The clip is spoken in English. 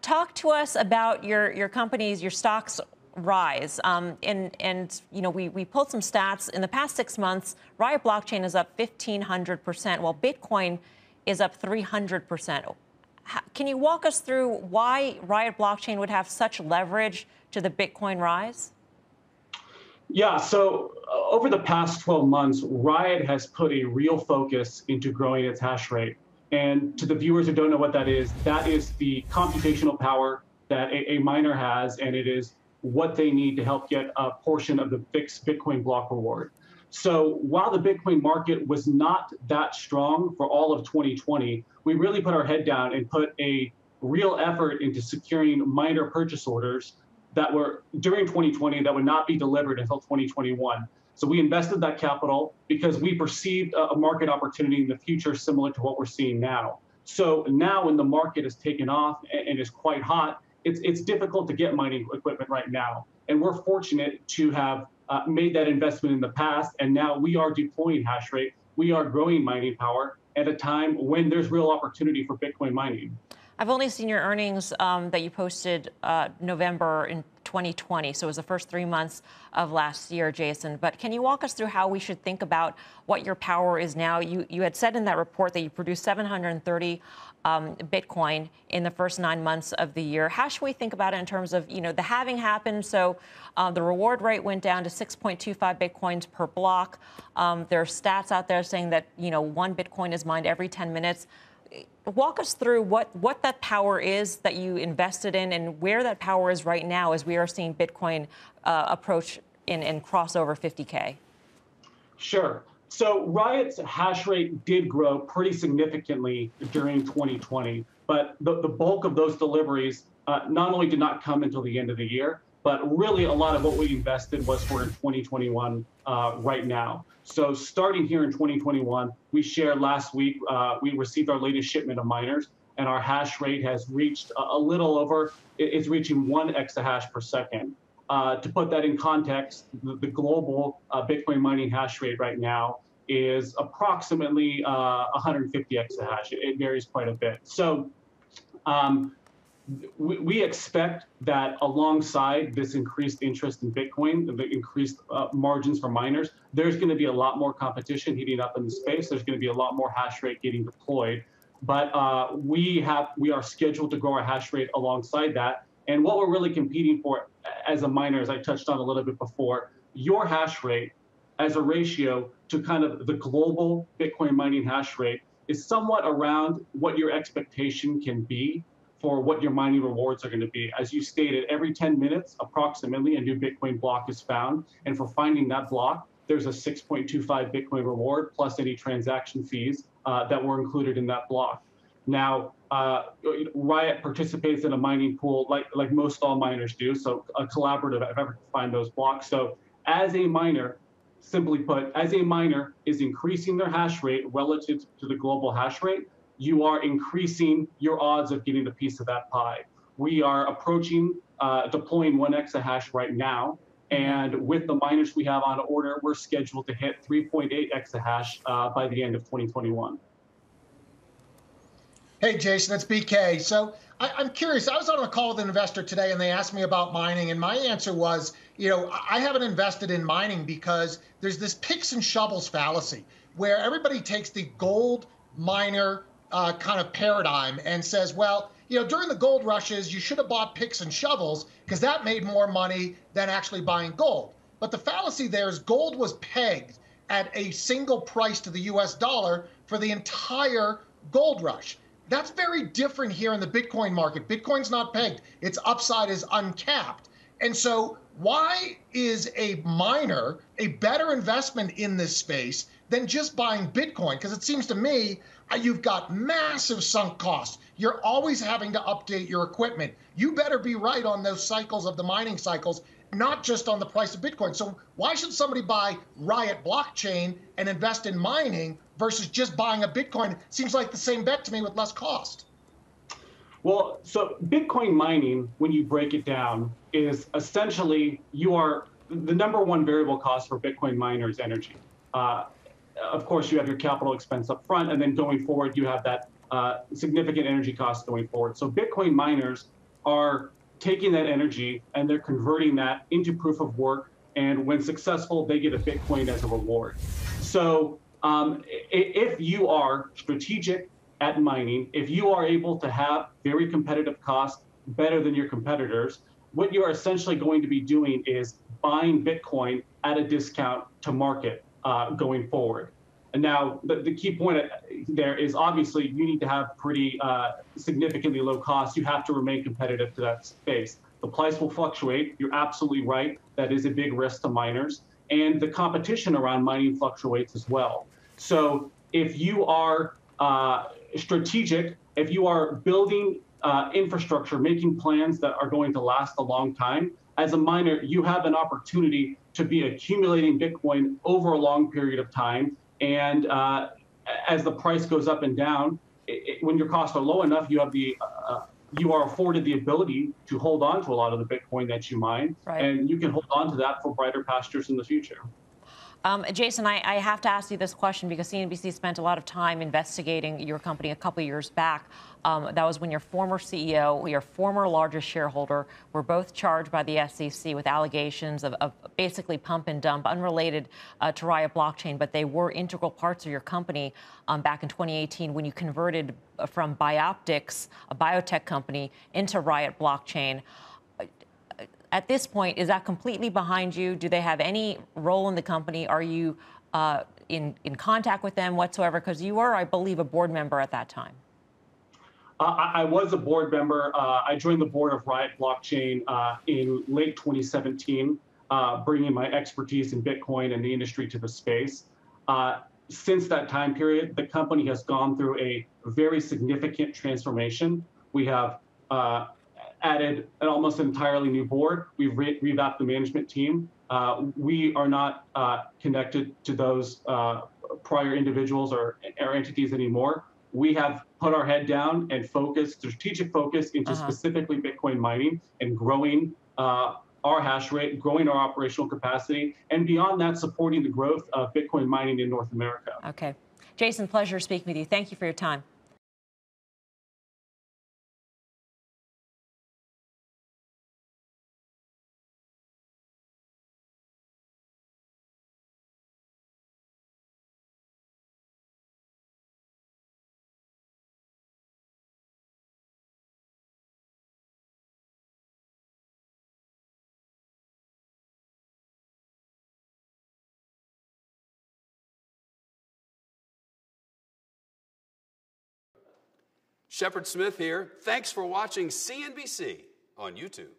Talk to us about your company's, your stock's rise. And you know, we pulled some stats. In the past 6 months, Riot Blockchain is up 1,500%, while Bitcoin is up 300%. Can you walk us through why Riot Blockchain would have such leverage to the Bitcoin rise? Yeah, so over the past 12 months, Riot has put a real focus into growing its hash rate. And to the viewers who don't know what that is the computational power that a miner has, and it is what they need to help get a portion of the fixed Bitcoin block reward. So while the Bitcoin market was not that strong for all of 2020, we really put our head down and put a real effort into securing miner purchase orders that were during 2020 that would not be delivered until 2021. So we invested that capital because we perceived a market opportunity in the future similar to what we're seeing now. So now when the market has taken off and is quite hot, it's difficult to get mining equipment right now. And we're fortunate to have made that investment in the past, and now we are deploying hash rate. We are growing mining power at a time when there's real opportunity for Bitcoin mining. I've only seen your earnings that you posted November in 2020, so it was the first 3 months of last year, Jason. But can you walk us through how we should think about what your power is now? You had said in that report that you produced 730 Bitcoin in the first 9 months of the year. How should we think about it in terms of, you know, the halving happened, so the reward rate went down to 6.25 Bitcoins per block. There are stats out there saying that, you know, 1 Bitcoin is mined every 10 minutes. Walk us through what that power is that you invested in and where that power is right now as we are seeing Bitcoin approach and cross over 50K. Sure. So Riot's hash rate did grow pretty significantly during 2020, but the bulk of those deliveries not only did not come until the end of the year, but really a lot of what we invested was for in 2021 right now. So starting here in 2021, we shared last week, we received our latest shipment of miners, and our hash rate has reached a little over, it's reaching 1 exahash per second. To put that in context, the global Bitcoin mining hash rate right now is approximately 150 exahash. It varies quite a bit. So we expect that alongside this increased interest in Bitcoin, the increased margins for miners, there's going to be a lot more competition heating up in the space. There's going to be a lot more hash rate getting deployed. But we are scheduled to grow our hash rate alongside that. And what we're really competing for as a miner, as I touched on a little bit before, your hash rate as a ratio to kind of the global Bitcoin mining hash rate is somewhat around what your expectation can be for what your mining rewards are going to be. As you stated, every 10 minutes, approximately, a new Bitcoin block is found. And for finding that block, there's a 6.25 Bitcoin reward plus any transaction fees that were included in that block. Now, Riot participates in a mining pool like most all miners do, so a collaborative effort to find those blocks. So as a miner, simply put, as a miner is increasing their hash rate relative to the global hash rate, you are increasing your odds of getting a piece of that pie. We are approaching deploying 1 exahash right now. And with the miners we have on order, we're scheduled to hit 3.8 exahash by the end of 2021. Hey, Jason, it's BK. So I'm curious. I was on a call with an investor today, and they asked me about mining, and my answer was, you know, I haven't invested in mining because there's this picks and shovels fallacy where everybody takes the gold miner kind of paradigm and says, well, you know, during the gold rushes, you should have bought picks and shovels because that made more money than actually buying gold. But the fallacy there is gold was pegged at a single price to the US dollar for the entire gold rush. That's very different here in the Bitcoin market. Bitcoin's not pegged. Its upside is uncapped. And so why is a miner a better investment in this space than just buying Bitcoin? Because it seems to me you've got massive sunk costs. You're always having to update your equipment. You better be right on those cycles of the mining cycles, not just on the price of Bitcoin. So why should somebody buy Riot Blockchain and invest in mining versus just buying a Bitcoin? Seems like the same bet to me with less cost. Well, so Bitcoin mining, when you break it down, is essentially the number one variable cost for Bitcoin miners energy. Of course, you have your capital expense up front, and then going forward, you have that significant energy cost going forward. So Bitcoin miners are taking that energy and they're converting that into proof of work. And when successful, they get a Bitcoin as a reward. So if you are strategic at mining, if you are able to have very competitive costs, better than your competitors, what you are essentially going to be doing is buying Bitcoin at a discount to market going forward. And now the key point there is obviously you need to have pretty significantly low costs. You have to remain competitive to that space. The price will fluctuate. You're absolutely right. That is a big risk to miners. And the competition around mining fluctuates as well. So if you are strategic, if you are building infrastructure, making plans that are going to last a long time, as a miner, you have an opportunity to be accumulating Bitcoin over a long period of time. And as the price goes up and down, when your costs are low enough, you have you are afforded the ability to hold on to a lot of the Bitcoin that you mine, right. And you can hold on to that for brighter pastures in the future. Jason, I have to ask you this question because CNBC spent a lot of time investigating your company a couple of years back. That was when your former CEO, your former largest shareholder, were both charged by the SEC with allegations of basically pump and dump, unrelated to Riot Blockchain, but they were integral parts of your company back in 2018 when you converted from Bioptics, a biotech company, into Riot Blockchain. At this point, is that completely behind you? Do they have any role in the company? Are you in contact with them whatsoever? Because you were, I believe, a board member at that time. I was a board member. I joined the board of Riot Blockchain in late 2017, bringing my expertise in Bitcoin and the industry to the space. Since that time period, the company has gone through a very significant transformation. We have added an almost entirely new board. We've revamped the management team. We are not connected to those prior individuals or entities anymore. We have put our head down and strategic focus into specifically Bitcoin mining and growing our hash rate, growing our operational capacity, and beyond that, supporting the growth of Bitcoin mining in North America. Okay. Jason, pleasure speaking with you. Thank you for your time. Shepard Smith here. Thanks for watching CNBC on YouTube.